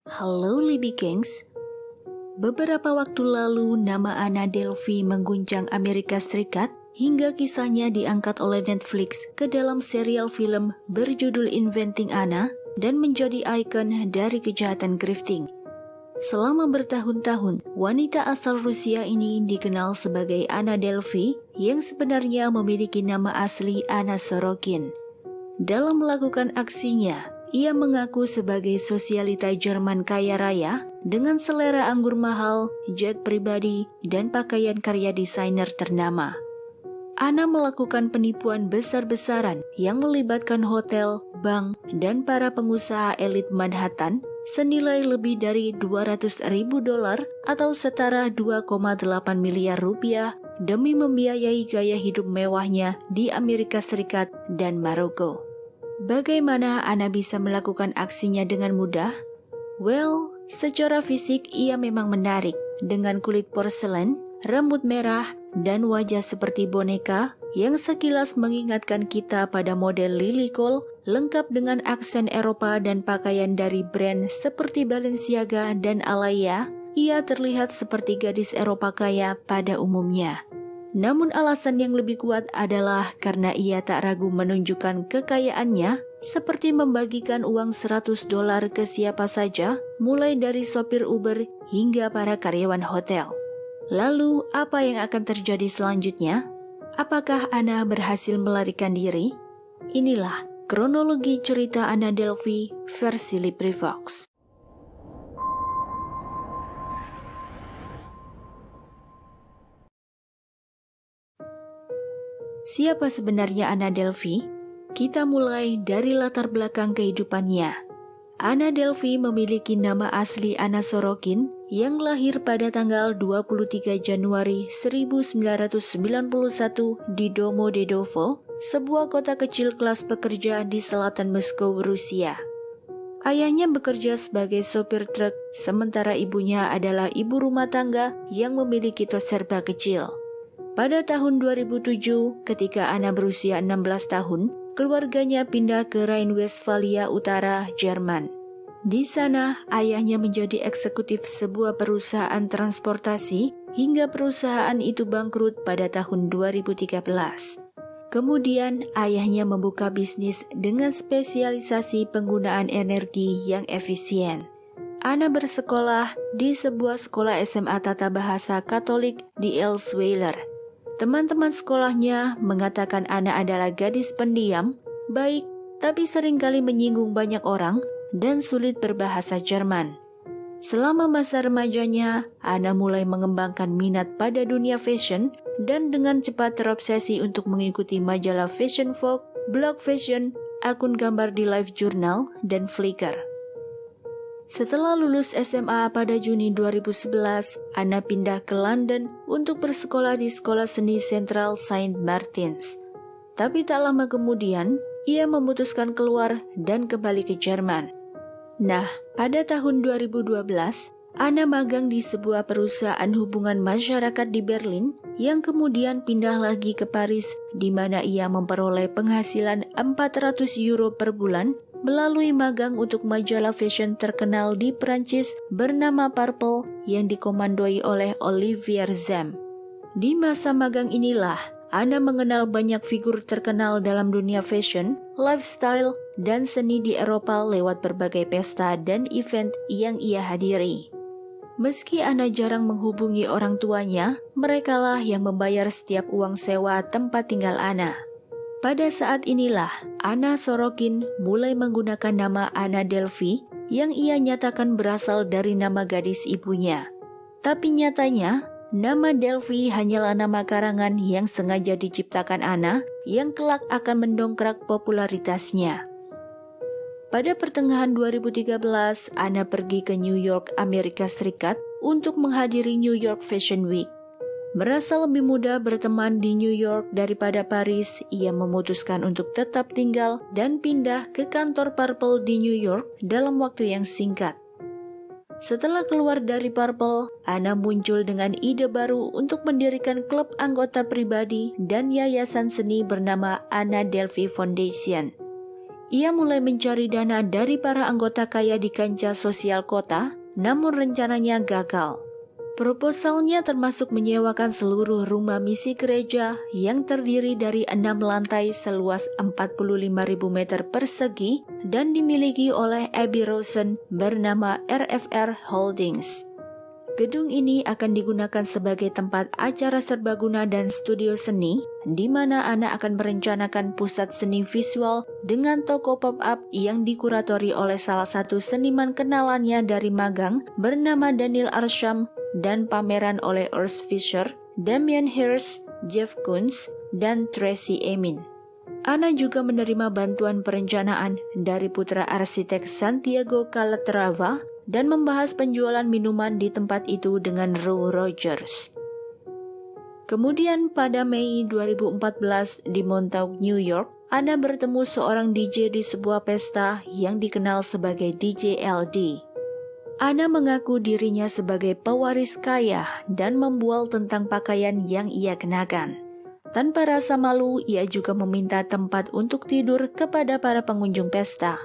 Halo Libby Kings. Beberapa waktu lalu nama Anna Delvey mengguncang Amerika Serikat hingga kisahnya diangkat oleh Netflix ke dalam serial film berjudul Inventing Anna dan menjadi ikon dari kejahatan grifting. Selama bertahun-tahun, wanita asal Rusia ini dikenal sebagai Anna Delvey yang sebenarnya memiliki nama asli Anna Sorokin. Dalam melakukan aksinya, ia mengaku sebagai sosialita Jerman kaya raya dengan selera anggur mahal, jet pribadi, dan pakaian karya desainer ternama. Anna melakukan penipuan besar-besaran yang melibatkan hotel, bank, dan para pengusaha elit Manhattan senilai lebih dari $200.000 atau setara 2,8 miliar rupiah demi membiayai gaya hidup mewahnya di Amerika Serikat dan Maroko. Bagaimana Anna bisa melakukan aksinya dengan mudah? Well, secara fisik ia memang menarik dengan kulit porselen, rambut merah, dan wajah seperti boneka yang sekilas mengingatkan kita pada model Lily Cole, lengkap dengan aksen Eropa dan pakaian dari brand seperti Balenciaga dan Alaïa. Ia terlihat seperti gadis Eropa kaya pada umumnya. Namun alasan yang lebih kuat adalah karena ia tak ragu menunjukkan kekayaannya, seperti membagikan uang $100 ke siapa saja, mulai dari sopir Uber hingga para karyawan hotel. Lalu, apa yang akan terjadi selanjutnya? Apakah Anna berhasil melarikan diri? Inilah kronologi cerita Anna Delvey versi LibriVox. Siapa sebenarnya Anna Delvey? Kita mulai dari latar belakang kehidupannya. Anna Delvey memiliki nama asli Anna Sorokin yang lahir pada tanggal 23 Januari 1991 di Domodedovo, sebuah kota kecil kelas pekerja di selatan Moskow, Rusia. Ayahnya bekerja sebagai sopir truk, sementara ibunya adalah ibu rumah tangga yang memiliki tos serba kecil. Pada tahun 2007, ketika Anna berusia 16 tahun, keluarganya pindah ke Rhine-Westphalia Utara, Jerman. Di sana, ayahnya menjadi eksekutif sebuah perusahaan transportasi hingga perusahaan itu bangkrut pada tahun 2013. Kemudian, ayahnya membuka bisnis dengan spesialisasi penggunaan energi yang efisien. Anna bersekolah di sebuah sekolah SMA tata bahasa Katolik di Elsweiler. Teman-teman sekolahnya mengatakan Anna adalah gadis pendiam, baik, tapi seringkali menyinggung banyak orang dan sulit berbahasa Jerman. Selama masa remajanya, Anna mulai mengembangkan minat pada dunia fashion dan dengan cepat terobsesi untuk mengikuti majalah Fashion Vogue, blog fashion, akun gambar di Live Journal, dan Flickr. Setelah lulus SMA pada Juni 2011, Anna pindah ke London untuk bersekolah di Sekolah Seni Sentral Saint Martins. Tapi tak lama kemudian, ia memutuskan keluar dan kembali ke Jerman. Nah, pada tahun 2012, Anna magang di sebuah perusahaan hubungan masyarakat di Berlin yang kemudian pindah lagi ke Paris, di mana ia memperoleh penghasilan €400 per bulan melalui magang untuk majalah fashion terkenal di Prancis bernama Purple yang dikomandoi oleh Olivier Zem. Di masa magang inilah, Anna mengenal banyak figur terkenal dalam dunia fashion, lifestyle, dan seni di Eropa lewat berbagai pesta dan event yang ia hadiri. Meski Anna jarang menghubungi orang tuanya, merekalah yang membayar setiap uang sewa tempat tinggal Anna. Pada saat inilah, Anna Sorokin mulai menggunakan nama Anna Delvey yang ia nyatakan berasal dari nama gadis ibunya. Tapi nyatanya, nama Delvey hanyalah nama karangan yang sengaja diciptakan Anna yang kelak akan mendongkrak popularitasnya. Pada pertengahan 2013, Anna pergi ke New York, Amerika Serikat untuk menghadiri New York Fashion Week. Merasa lebih mudah berteman di New York daripada Paris, ia memutuskan untuk tetap tinggal dan pindah ke kantor Purple di New York dalam waktu yang singkat. Setelah keluar dari Purple, Anna muncul dengan ide baru untuk mendirikan klub anggota pribadi dan yayasan seni bernama Anna Delvey Foundation. Ia mulai mencari dana dari para anggota kaya di kancah sosial kota, namun rencananya gagal. Proposalnya termasuk menyewakan seluruh rumah misi gereja yang terdiri dari 6 lantai seluas 45.000 meter persegi dan dimiliki oleh Abby Rosen bernama RFR Holdings. Gedung ini akan digunakan sebagai tempat acara serbaguna dan studio seni, di mana Anna akan merencanakan pusat seni visual dengan toko pop-up yang dikuratori oleh salah satu seniman kenalannya dari magang bernama Daniel Arsham dan pameran oleh Urs Fischer, Damien Hirst, Jeff Koons, dan Tracy Emin. Anna juga menerima bantuan perencanaan dari putra arsitek Santiago Calatrava dan membahas penjualan minuman di tempat itu dengan Roy Rogers. Kemudian pada Mei 2014 di Montauk, New York, Anna bertemu seorang DJ di sebuah pesta yang dikenal sebagai DJ LD. Anna mengaku dirinya sebagai pewaris kaya dan membual tentang pakaian yang ia kenakan. Tanpa rasa malu, ia juga meminta tempat untuk tidur kepada para pengunjung pesta.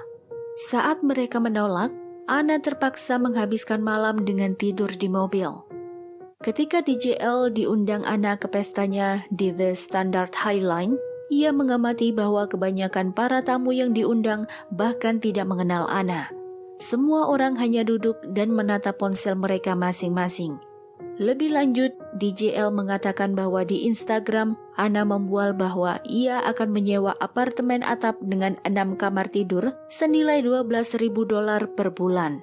Saat mereka menolak, Anna terpaksa menghabiskan malam dengan tidur di mobil. Ketika DJL diundang Anna ke pestanya di The Standard Highline, ia mengamati bahwa kebanyakan para tamu yang diundang bahkan tidak mengenal Anna. Semua orang hanya duduk dan menatap ponsel mereka masing-masing. Lebih lanjut, DJL mengatakan bahwa di Instagram, Anna membual bahwa ia akan menyewa apartemen atap dengan 6 kamar tidur senilai $12.000 per bulan.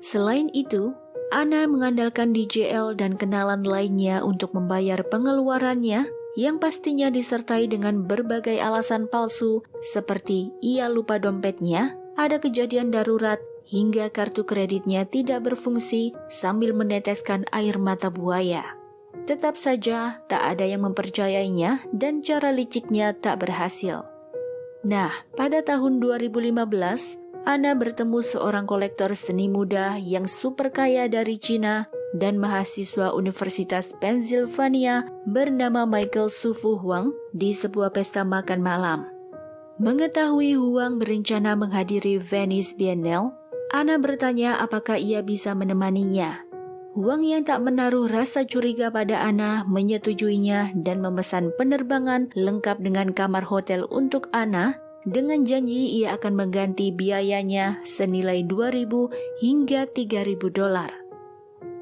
Selain itu, Anna mengandalkan DJL dan kenalan lainnya untuk membayar pengeluarannya yang pastinya disertai dengan berbagai alasan palsu seperti ia lupa dompetnya, ada kejadian darurat, hingga kartu kreditnya tidak berfungsi sambil meneteskan air mata buaya. Tetap saja tak ada yang mempercayainya dan cara liciknya tak berhasil. Nah, pada tahun 2015, Anna bertemu seorang kolektor seni muda yang super kaya dari Cina dan mahasiswa Universitas Pennsylvania bernama Michael Sufu Huang di sebuah pesta makan malam. Mengetahui Huang berencana menghadiri Venice Biennale, Anna bertanya apakah ia bisa menemaninya. Huang yang tak menaruh rasa curiga pada Anna menyetujuinya dan memesan penerbangan lengkap dengan kamar hotel untuk Anna dengan janji ia akan mengganti biayanya senilai $2.000 hingga $3.000.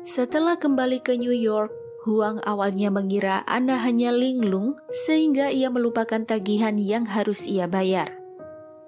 Setelah kembali ke New York, Huang awalnya mengira Anna hanya linglung sehingga ia melupakan tagihan yang harus ia bayar.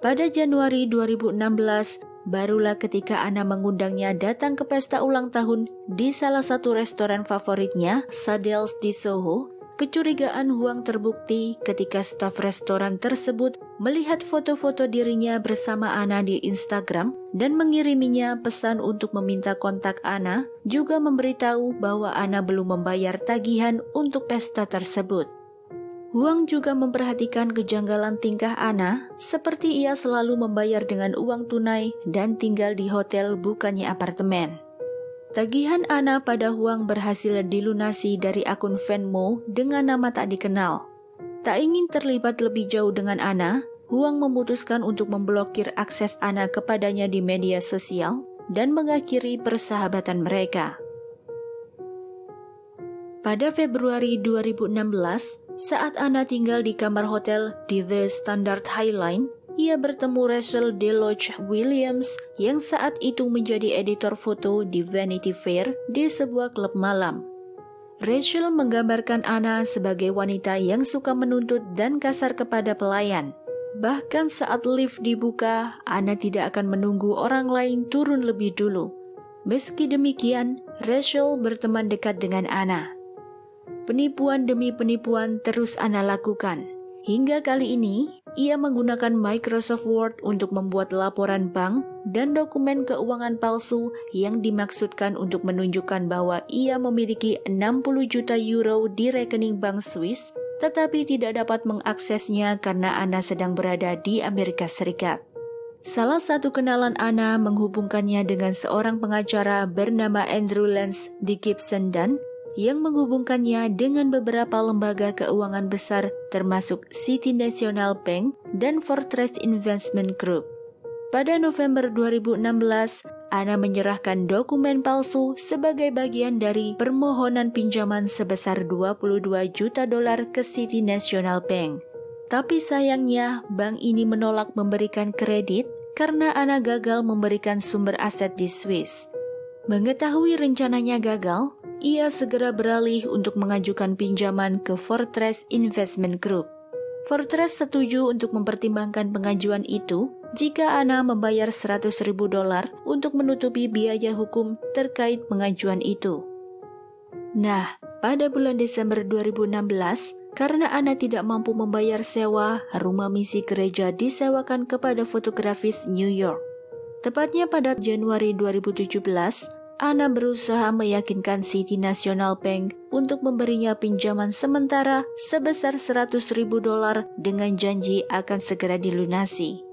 Pada Januari 2016, barulah ketika Anna mengundangnya datang ke pesta ulang tahun di salah satu restoran favoritnya, Sadel's di Soho, kecurigaan Huang terbukti ketika staf restoran tersebut melihat foto-foto dirinya bersama Anna di Instagram dan mengiriminya pesan untuk meminta kontak Anna, juga memberitahu bahwa Anna belum membayar tagihan untuk pesta tersebut. Huang juga memperhatikan kejanggalan tingkah Anna, seperti ia selalu membayar dengan uang tunai dan tinggal di hotel bukannya apartemen. Tagihan Anna pada Huang berhasil dilunasi dari akun Venmo dengan nama tak dikenal. Tak ingin terlibat lebih jauh dengan Anna, Huang memutuskan untuk memblokir akses Anna kepadanya di media sosial dan mengakhiri persahabatan mereka. Pada Februari 2016, saat Anna tinggal di kamar hotel di The Standard Highline, ia bertemu Rachel Deloach Williams yang saat itu menjadi editor foto di Vanity Fair di sebuah klub malam. Rachel menggambarkan Anna sebagai wanita yang suka menuntut dan kasar kepada pelayan. Bahkan saat lift dibuka, Anna tidak akan menunggu orang lain turun lebih dulu. Meski demikian, Rachel berteman dekat dengan Anna. Penipuan demi penipuan terus Anna lakukan. Hingga kali ini, ia menggunakan Microsoft Word untuk membuat laporan bank dan dokumen keuangan palsu yang dimaksudkan untuk menunjukkan bahwa ia memiliki 60 juta euro di rekening bank Swiss, tetapi tidak dapat mengaksesnya karena Anna sedang berada di Amerika Serikat. Salah satu kenalan Anna menghubungkannya dengan seorang pengacara bernama Andrew Lance di Gibson Dunn, yang menghubungkannya dengan beberapa lembaga keuangan besar termasuk City National Bank dan Fortress Investment Group. Pada November 2016, Anna menyerahkan dokumen palsu sebagai bagian dari permohonan pinjaman sebesar $22 juta ke City National Bank. Tapi sayangnya, bank ini menolak memberikan kredit karena Anna gagal memberikan sumber aset di Swiss. Mengetahui rencananya gagal, ia segera beralih untuk mengajukan pinjaman ke Fortress Investment Group. Fortress setuju untuk mempertimbangkan pengajuan itu jika Anna membayar $100.000 untuk menutupi biaya hukum terkait pengajuan itu. Nah, pada bulan Desember 2016, karena Anna tidak mampu membayar sewa, rumah misi gereja disewakan kepada fotografis New York. Tepatnya pada Januari 2017, Anna berusaha meyakinkan City National Bank untuk memberinya pinjaman sementara sebesar $100.000 dengan janji akan segera dilunasi.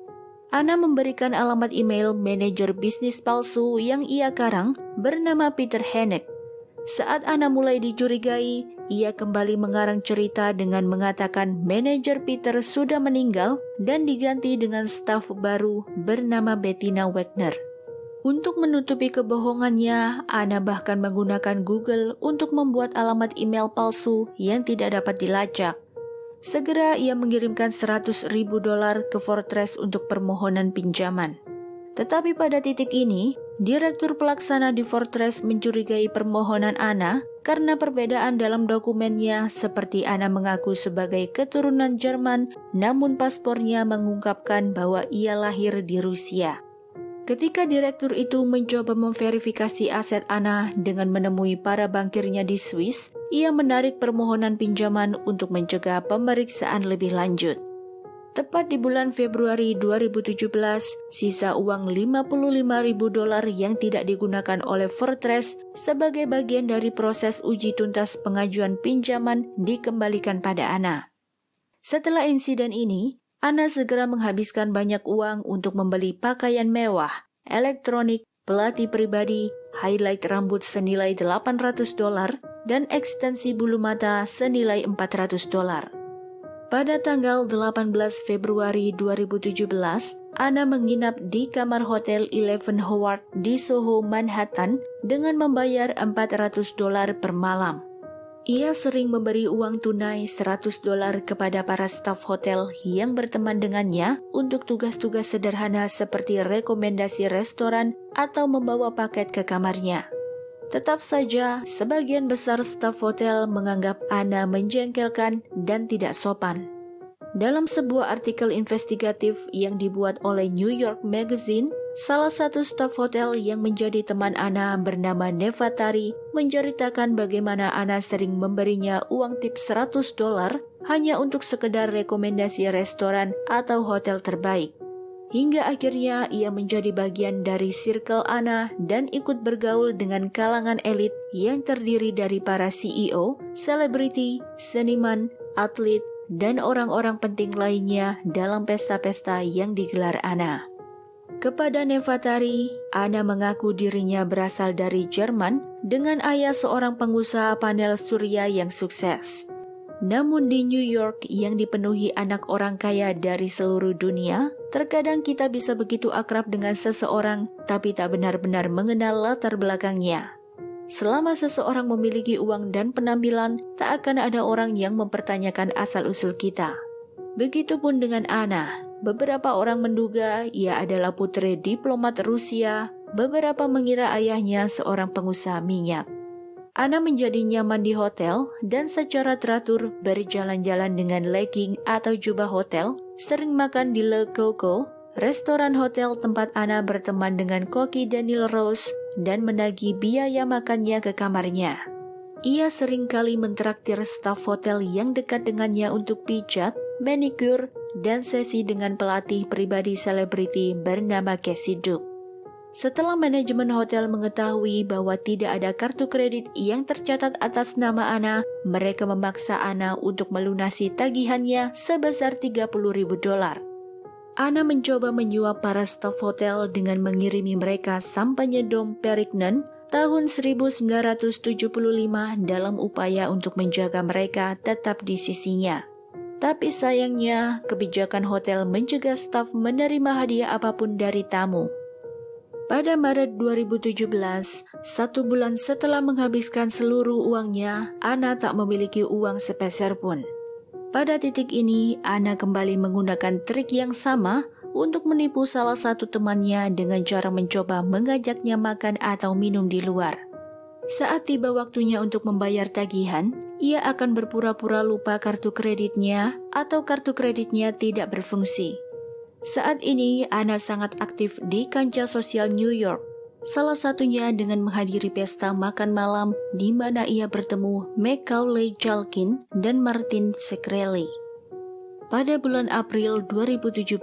Anna memberikan alamat email manajer bisnis palsu yang ia karang bernama Peter Hennig. Saat Anna mulai dicurigai, ia kembali mengarang cerita dengan mengatakan manajer Peter sudah meninggal dan diganti dengan staf baru bernama Bettina Wagner. Untuk menutupi kebohongannya, Anna bahkan menggunakan Google untuk membuat alamat email palsu yang tidak dapat dilacak. Segera ia mengirimkan $100.000 ke Fortress untuk permohonan pinjaman. Tetapi pada titik ini, Direktur Pelaksana di Fortress mencurigai permohonan Anna karena perbedaan dalam dokumennya seperti Anna mengaku sebagai keturunan Jerman namun paspornya mengungkapkan bahwa ia lahir di Rusia. Ketika direktur itu mencoba memverifikasi aset Anna dengan menemui para bankirnya di Swiss, ia menarik permohonan pinjaman untuk mencegah pemeriksaan lebih lanjut. Tepat di bulan Februari 2017, sisa uang $55.000 yang tidak digunakan oleh Fortress sebagai bagian dari proses uji tuntas pengajuan pinjaman dikembalikan pada Anna. Setelah insiden ini, Anna segera menghabiskan banyak uang untuk membeli pakaian mewah, elektronik, pelatih pribadi, highlight rambut senilai $800, dan ekstensi bulu mata senilai $400. Pada tanggal 18 Februari 2017, Anna menginap di kamar Hotel 11 Howard di Soho, Manhattan dengan membayar $400 per malam. Ia sering memberi uang tunai $100 kepada para staf hotel yang berteman dengannya untuk tugas-tugas sederhana seperti rekomendasi restoran atau membawa paket ke kamarnya. Tetap saja, sebagian besar staf hotel menganggap Anna menjengkelkan dan tidak sopan. Dalam sebuah artikel investigatif yang dibuat oleh New York Magazine, salah satu staf hotel yang menjadi teman Anna bernama Nevatari menceritakan bagaimana Anna sering memberinya uang tip $100 hanya untuk sekedar rekomendasi restoran atau hotel terbaik. Hingga akhirnya ia menjadi bagian dari circle Anna dan ikut bergaul dengan kalangan elit yang terdiri dari para CEO, selebriti, seniman, atlet, dan orang-orang penting lainnya dalam pesta-pesta yang digelar Anna. Kepada Nevatari, Anna mengaku dirinya berasal dari Jerman dengan ayah seorang pengusaha panel surya yang sukses. Namun di New York yang dipenuhi anak orang kaya dari seluruh dunia, terkadang kita bisa begitu akrab dengan seseorang tapi tak benar-benar mengenal latar belakangnya. Selama seseorang memiliki uang dan penampilan, tak akan ada orang yang mempertanyakan asal-usul kita. Begitupun dengan Anna, beberapa orang menduga ia adalah putri diplomat Rusia, beberapa mengira ayahnya seorang pengusaha minyak. Anna menjadi nyaman di hotel dan secara teratur berjalan-jalan dengan legging atau jubah hotel, sering makan di Le Coco, restoran hotel tempat Anna berteman dengan koki Daniel Rose dan menagih biaya makannya ke kamarnya. Ia sering kali mentraktir staf hotel yang dekat dengannya untuk pijat, manicure, dan sesi dengan pelatih pribadi selebriti bernama Casey Duke. Setelah manajemen hotel mengetahui bahwa tidak ada kartu kredit yang tercatat atas nama Anna, mereka memaksa Anna untuk melunasi tagihannya sebesar $30.000. Anna mencoba menyuap para staf hotel dengan mengirimi mereka sampanye Dom Perignon, tahun 1975 dalam upaya untuk menjaga mereka tetap di sisinya. Tapi sayangnya, kebijakan hotel mencegah staf menerima hadiah apapun dari tamu. Pada Maret 2017, 1 bulan setelah menghabiskan seluruh uangnya, Anna tak memiliki uang sepeser pun. Pada titik ini, Anna kembali menggunakan trik yang sama untuk menipu salah satu temannya dengan cara mencoba mengajaknya makan atau minum di luar. Saat tiba waktunya untuk membayar tagihan, ia akan berpura-pura lupa kartu kreditnya atau kartu kreditnya tidak berfungsi. Saat ini, Anna sangat aktif di kancah sosial New York, salah satunya dengan menghadiri pesta makan malam di mana ia bertemu Macaulay Culkin dan Martin Shkreli. Pada bulan April 2017,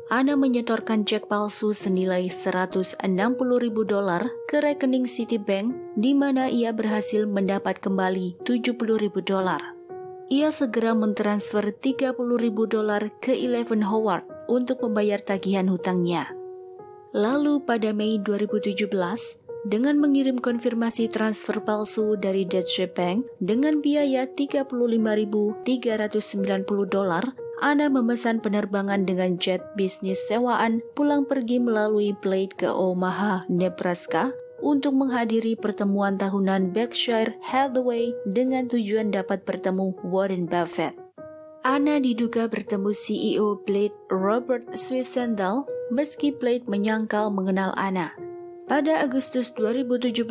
Anna menyetorkan cek palsu senilai $160.000 ke rekening Citibank di mana ia berhasil mendapat kembali $70.000. Ia segera mentransfer $30.000 ke Eleven Howard untuk membayar tagihan hutangnya. Lalu pada Mei 2017, dengan mengirim konfirmasi transfer palsu dari Deutsche Bank dengan biaya $35.390, Anna memesan penerbangan dengan jet bisnis sewaan pulang pergi melalui Blade ke Omaha, Nebraska untuk menghadiri pertemuan tahunan Berkshire Hathaway dengan tujuan dapat bertemu Warren Buffett. Anna diduga bertemu CEO Blade Robert Swisendal meski Blade menyangkal mengenal Anna. Pada Agustus 2017,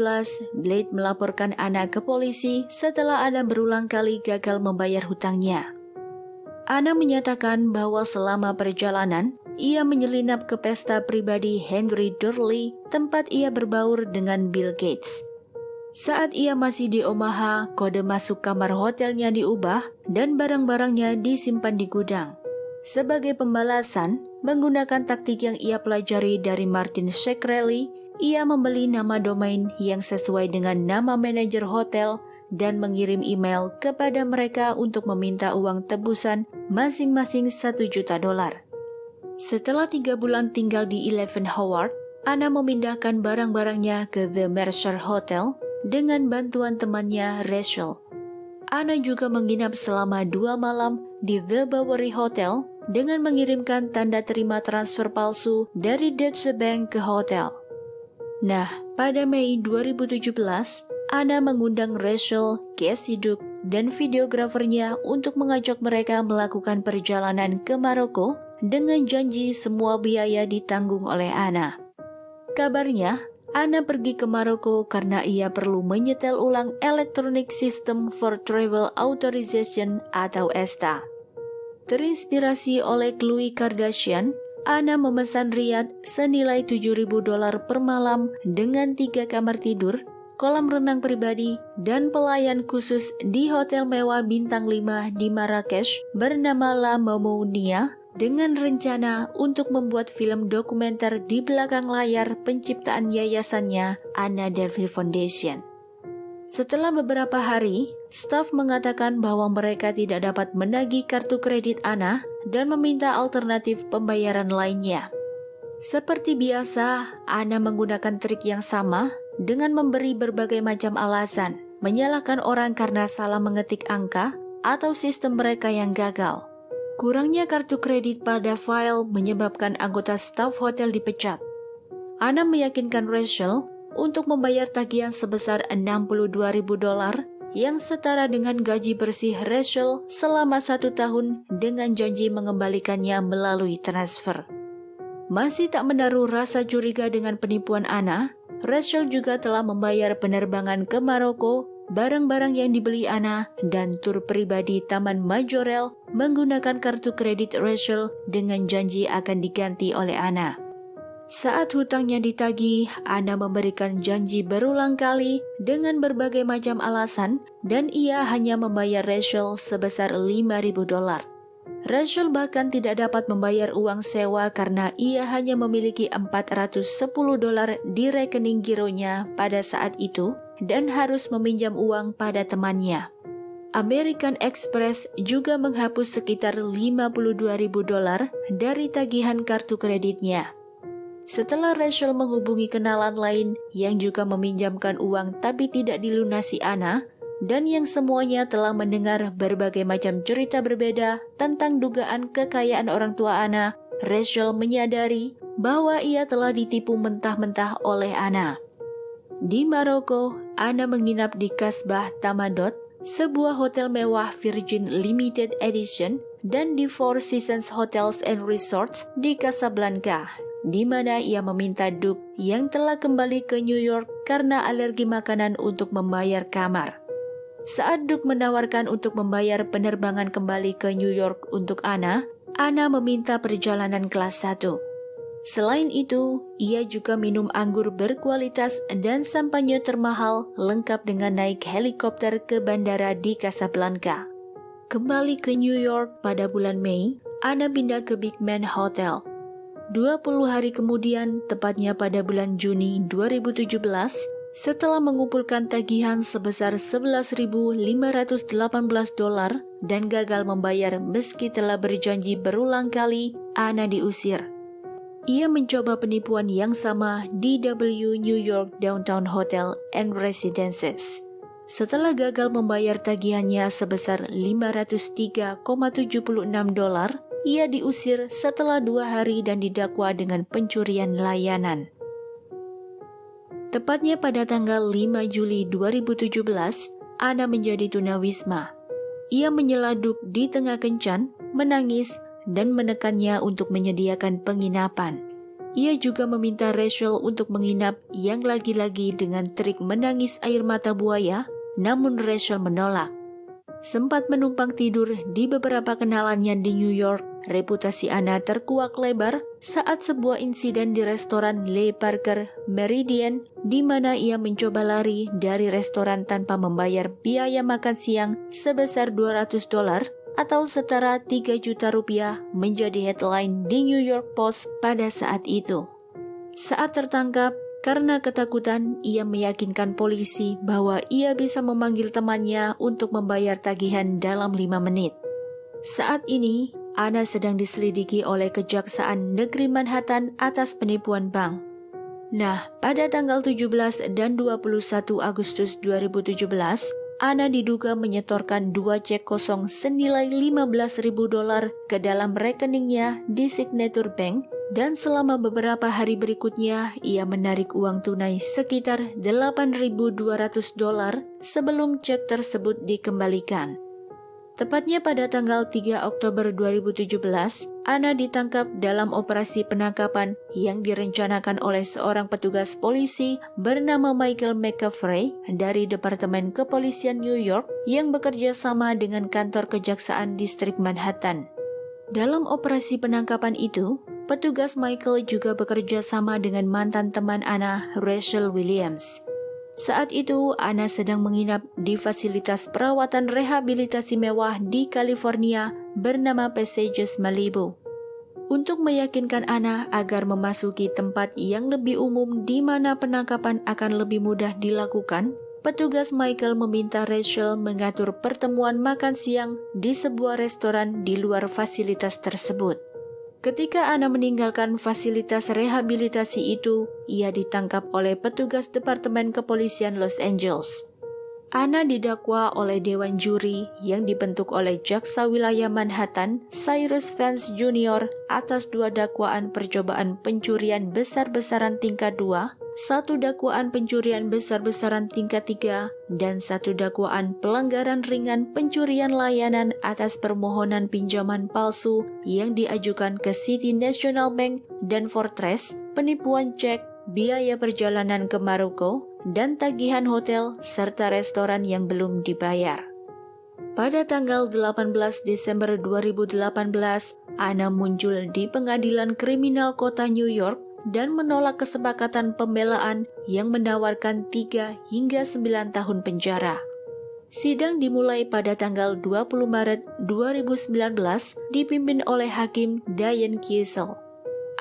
Blade melaporkan Anna ke polisi setelah Anna berulang kali gagal membayar hutangnya. Anna menyatakan bahwa selama perjalanan, ia menyelinap ke pesta pribadi Henry Durley, tempat ia berbaur dengan Bill Gates. Saat ia masih di Omaha, kode masuk kamar hotelnya diubah dan barang-barangnya disimpan di gudang. Sebagai pembalasan, menggunakan taktik yang ia pelajari dari Martin Shkreli, ia membeli nama domain yang sesuai dengan nama manajer hotel dan mengirim email kepada mereka untuk meminta uang tebusan masing-masing $1 juta. Setelah 3 bulan tinggal di Eleven Howard, Anna memindahkan barang-barangnya ke The Mercer Hotel dengan bantuan temannya Rachel. Anna juga menginap selama 2 malam di The Bowery Hotel dengan mengirimkan tanda terima transfer palsu dari Deutsche Bank ke hotel. Nah, pada Mei 2017, Anna mengundang Rachel, Casey Duke, dan videografernya untuk mengajak mereka melakukan perjalanan ke Maroko dengan janji semua biaya ditanggung oleh Anna. Kabarnya, Anna pergi ke Maroko karena ia perlu menyetel ulang Electronic System for Travel Authorization atau ESTA. Terinspirasi oleh Khloe Kardashian, Anna memesan riad senilai $7.000 per malam dengan 3 kamar tidur, kolam renang pribadi, dan pelayan khusus di hotel mewah bintang 5 di Marrakesh bernama La Momounia dengan rencana untuk membuat film dokumenter di belakang layar penciptaan yayasannya Anna Delvey Foundation. Setelah beberapa hari, staf mengatakan bahwa mereka tidak dapat menagih kartu kredit Anna dan meminta alternatif pembayaran lainnya. Seperti biasa, Anna menggunakan trik yang sama dengan memberi berbagai macam alasan, menyalahkan orang karena salah mengetik angka atau sistem mereka yang gagal. Kurangnya kartu kredit pada file menyebabkan anggota staf hotel dipecat. Anna meyakinkan Rachel untuk membayar tagihan sebesar $62.000 yang setara dengan gaji bersih Rachel selama 1 tahun dengan janji mengembalikannya melalui transfer. Masih tak menaruh rasa curiga dengan penipuan Anna, Rachel juga telah membayar penerbangan ke Maroko, barang-barang yang dibeli Anna, dan tur pribadi Taman Majorelle menggunakan kartu kredit Rachel dengan janji akan diganti oleh Anna. Saat hutangnya ditagih, Anna memberikan janji berulang kali dengan berbagai macam alasan dan ia hanya membayar Rachel sebesar $5.000. Rachel bahkan tidak dapat membayar uang sewa karena ia hanya memiliki $410 di rekening gironya pada saat itu dan harus meminjam uang pada temannya. American Express juga menghapus sekitar $52.000 dari tagihan kartu kreditnya. Setelah Rachel menghubungi kenalan lain yang juga meminjamkan uang tapi tidak dilunasi Anna, dan yang semuanya telah mendengar berbagai macam cerita berbeda tentang dugaan kekayaan orang tua Anna, Rachel menyadari bahwa ia telah ditipu mentah-mentah oleh Anna. Di Maroko, Anna menginap di Kasbah Tamadot, sebuah hotel mewah Virgin Limited Edition, dan di Four Seasons Hotels and Resorts di Casablanca, di mana ia meminta Duke yang telah kembali ke New York karena alergi makanan untuk membayar kamar. Saat Duke menawarkan untuk membayar penerbangan kembali ke New York untuk Anna meminta perjalanan kelas 1. Selain itu, ia juga minum anggur berkualitas dan sampanye termahal lengkap dengan naik helikopter ke bandara di Casablanca. Kembali ke New York pada bulan Mei, Anna pindah ke Big Man Hotel. 20 hari kemudian, tepatnya pada bulan Juni 2017, setelah mengumpulkan tagihan sebesar $11.518 dan gagal membayar meski telah berjanji berulang kali, Anna diusir. Ia mencoba penipuan yang sama di W New York Downtown Hotel and Residences. Setelah gagal membayar tagihannya sebesar $503,76, ia diusir setelah 2 hari dan didakwa dengan pencurian layanan. Tepatnya pada tanggal 5 Juli 2017, Anna menjadi tunawisma. Ia menyeladuk di tengah kencan, menangis, dan menekannya untuk menyediakan penginapan. Ia juga meminta Rachel untuk menginap yang lagi-lagi dengan trik menangis air mata buaya, namun Rachel menolak. Sempat menumpang tidur di beberapa kenalannya di New York, reputasi Anna terkuak lebar saat sebuah insiden di restoran Le Parker Meridian, di mana ia mencoba lari dari restoran tanpa membayar biaya makan siang sebesar $200 atau setara 3 juta rupiah, menjadi headline di New York Post pada saat itu. Saat tertangkap, karena ketakutan, ia meyakinkan polisi bahwa ia bisa memanggil temannya untuk membayar tagihan dalam 5 menit. Saat ini, Anna sedang diselidiki oleh Kejaksaan Negeri Manhattan atas penipuan bank. Nah, pada tanggal 17 dan 21 Agustus 2017, Anna diduga menyetorkan 2 cek kosong senilai $15.000 ke dalam rekeningnya di Signature Bank, dan selama beberapa hari berikutnya ia menarik uang tunai sekitar $8.200 sebelum cek tersebut dikembalikan. Tepatnya pada tanggal 3 Oktober 2017, Anna ditangkap dalam operasi penangkapan yang direncanakan oleh seorang petugas polisi bernama Michael McCaffrey dari Departemen Kepolisian New York yang bekerja sama dengan kantor Kejaksaan Distrik Manhattan. Dalam operasi penangkapan itu, petugas Michael juga bekerja sama dengan mantan teman Anna, Rachel Williams. Saat itu, Anna sedang menginap di fasilitas perawatan rehabilitasi mewah di California bernama Passages Malibu. Untuk meyakinkan Anna agar memasuki tempat yang lebih umum di mana penangkapan akan lebih mudah dilakukan, petugas Michael meminta Rachel mengatur pertemuan makan siang di sebuah restoran di luar fasilitas tersebut. Ketika Anna meninggalkan fasilitas rehabilitasi itu, ia ditangkap oleh petugas Departemen Kepolisian Los Angeles. Anna didakwa oleh Dewan Juri yang dibentuk oleh Jaksa Wilayah Manhattan, Cyrus Vance Jr. atas 2 dakwaan percobaan pencurian besar-besaran tingkat 2, 1 dakwaan pencurian besar-besaran tingkat 3, dan 1 dakwaan pelanggaran ringan pencurian layanan atas permohonan pinjaman palsu yang diajukan ke City National Bank dan Fortress, penipuan cek, biaya perjalanan ke Maroko, dan tagihan hotel serta restoran yang belum dibayar. Pada tanggal 18 Desember 2018, Anna muncul di Pengadilan Kriminal Kota New York dan menolak kesepakatan pembelaan yang menawarkan 3 hingga 9 tahun penjara. Sidang dimulai pada tanggal 20 Maret 2019 dipimpin oleh Hakim Diane Kiesel.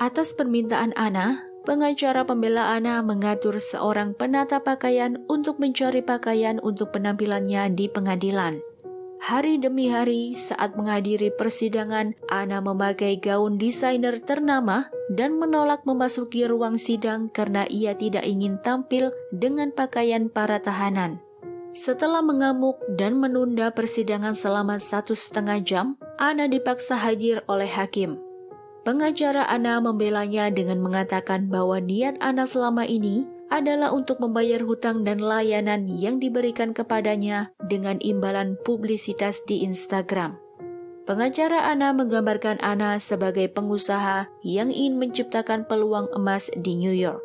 Atas permintaan Anna, pengacara pembela Anna mengatur seorang penata pakaian untuk mencari pakaian untuk penampilannya di pengadilan. Hari demi hari saat menghadiri persidangan, Ana memakai gaun desainer ternama dan menolak memasuki ruang sidang karena ia tidak ingin tampil dengan pakaian para tahanan. Setelah mengamuk dan menunda persidangan selama 1,5 jam, Ana dipaksa hadir oleh hakim. Pengacara Ana membelanya dengan mengatakan bahwa niat Ana selama ini adalah untuk membayar hutang dan layanan yang diberikan kepadanya dengan imbalan publisitas di Instagram. Pengacara Ana menggambarkan Ana sebagai pengusaha yang ingin menciptakan peluang emas di New York.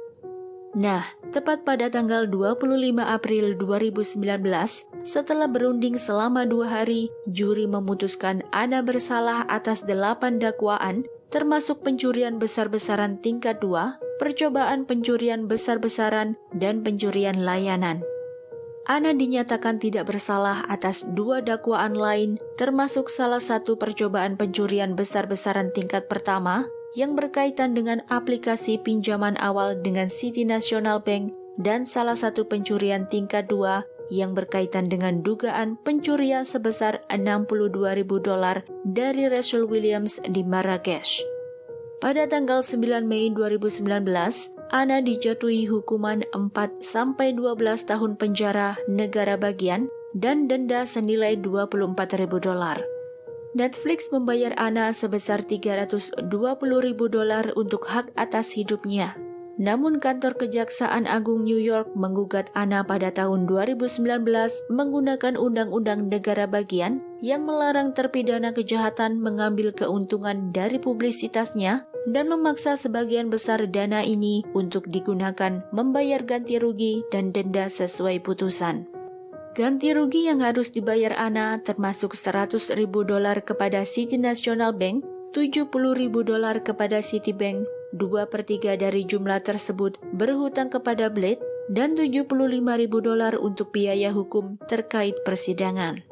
Nah, tepat pada tanggal 25 April 2019, setelah berunding selama 2 hari, juri memutuskan Ana bersalah atas 8 dakwaan, termasuk pencurian besar-besaran tingkat 2, percobaan pencurian besar-besaran, dan pencurian layanan. Ana dinyatakan tidak bersalah atas 2 dakwaan lain, termasuk salah satu percobaan pencurian besar-besaran tingkat pertama yang berkaitan dengan aplikasi pinjaman awal dengan City National Bank dan salah satu pencurian tingkat 2 yang berkaitan dengan dugaan pencurian sebesar $62.000 dari Rachel Williams di Marrakesh. Pada tanggal 9 Mei 2019, Ana dijatuhi hukuman 4-12 tahun penjara negara bagian dan denda senilai $24.000. Netflix membayar Ana sebesar $320.000 untuk hak atas hidupnya. Namun kantor Kejaksaan Agung New York menggugat Ana pada tahun 2019 menggunakan Undang-Undang Negara Bagian yang melarang terpidana kejahatan mengambil keuntungan dari publisitasnya dan memaksa sebagian besar dana ini untuk digunakan membayar ganti rugi dan denda sesuai putusan. Ganti rugi yang harus dibayar Ana termasuk $100.000 kepada City National Bank, $70.000 kepada Citibank, 2/3 dari jumlah tersebut berhutang kepada Blade, dan $75.000 untuk biaya hukum terkait persidangan.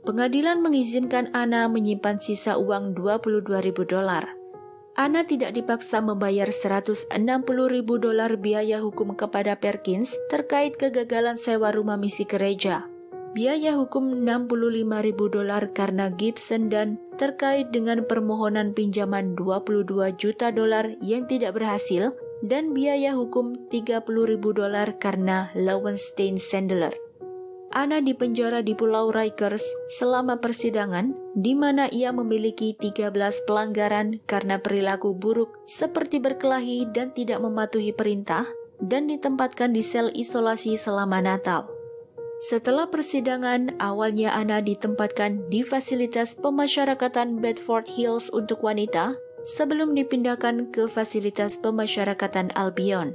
Pengadilan mengizinkan Ana menyimpan sisa uang $22.000. Ana tidak dipaksa membayar $160.000 biaya hukum kepada Perkins terkait kegagalan sewa rumah misi gereja. Biaya hukum $65.000 karena Gibson dan terkait dengan permohonan pinjaman $22 juta yang tidak berhasil, dan biaya hukum $30.000 karena Lowenstein Sandler. Ana dipenjara di Pulau Rikers selama persidangan, di mana ia memiliki 13 pelanggaran karena perilaku buruk seperti berkelahi dan tidak mematuhi perintah, dan ditempatkan di sel isolasi selama Natal. Setelah persidangan, awalnya Ana ditempatkan di fasilitas pemasyarakatan Bedford Hills untuk wanita sebelum dipindahkan ke fasilitas pemasyarakatan Albion.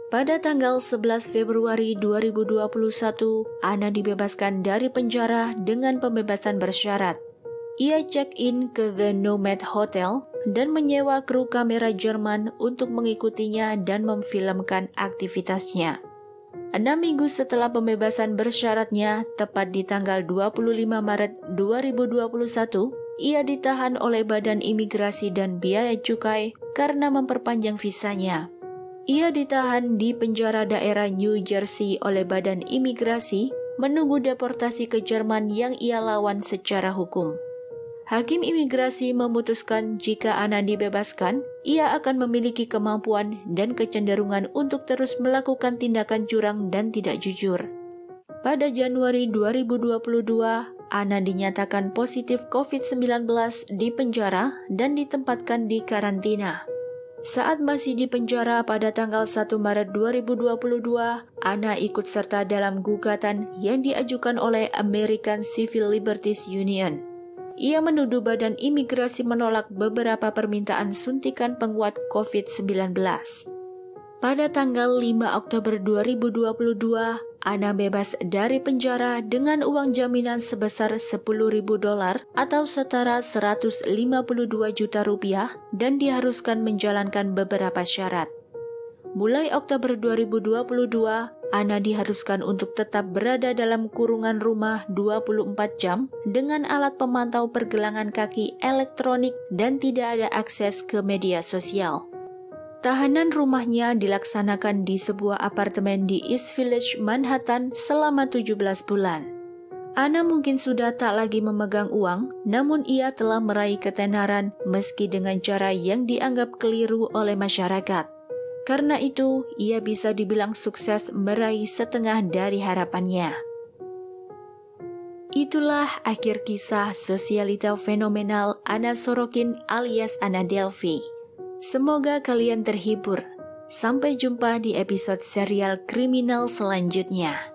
Pada tanggal 11 Februari 2021, Ana dibebaskan dari penjara dengan pembebasan bersyarat. Ia check-in ke The Nomad Hotel dan menyewa kru kamera Jerman untuk mengikutinya dan memfilmkan aktivitasnya. 6 minggu setelah pembebasan bersyaratnya, tepat di tanggal 25 Maret 2021, ia ditahan oleh Badan Imigrasi dan Biaya Cukai karena memperpanjang visanya. Ia ditahan di penjara daerah New Jersey oleh Badan Imigrasi, menunggu deportasi ke Jerman yang ia lawan secara hukum. Hakim imigrasi memutuskan jika Ana dibebaskan, ia akan memiliki kemampuan dan kecenderungan untuk terus melakukan tindakan curang dan tidak jujur. Pada Januari 2022, Ana dinyatakan positif COVID-19 di penjara dan ditempatkan di karantina. Saat masih di penjara pada tanggal 1 Maret 2022, Ana ikut serta dalam gugatan yang diajukan oleh American Civil Liberties Union. Ia menuduh Badan Imigrasi menolak beberapa permintaan suntikan penguat COVID-19. Pada tanggal 5 Oktober 2022, Ana bebas dari penjara dengan uang jaminan sebesar $10.000 atau setara Rp152 juta dan diharuskan menjalankan beberapa syarat. Mulai Oktober 2022, Ana diharuskan untuk tetap berada dalam kurungan rumah 24 jam dengan alat pemantau pergelangan kaki elektronik dan tidak ada akses ke media sosial. Tahanan rumahnya dilaksanakan di sebuah apartemen di East Village, Manhattan selama 17 bulan. Ana mungkin sudah tak lagi memegang uang, namun ia telah meraih ketenaran meski dengan cara yang dianggap keliru oleh masyarakat. Karena itu, ia bisa dibilang sukses meraih setengah dari harapannya. Itulah akhir kisah sosialita fenomenal Anna Sorokin alias Anna Delphi. Semoga kalian terhibur. Sampai jumpa di episode serial kriminal selanjutnya.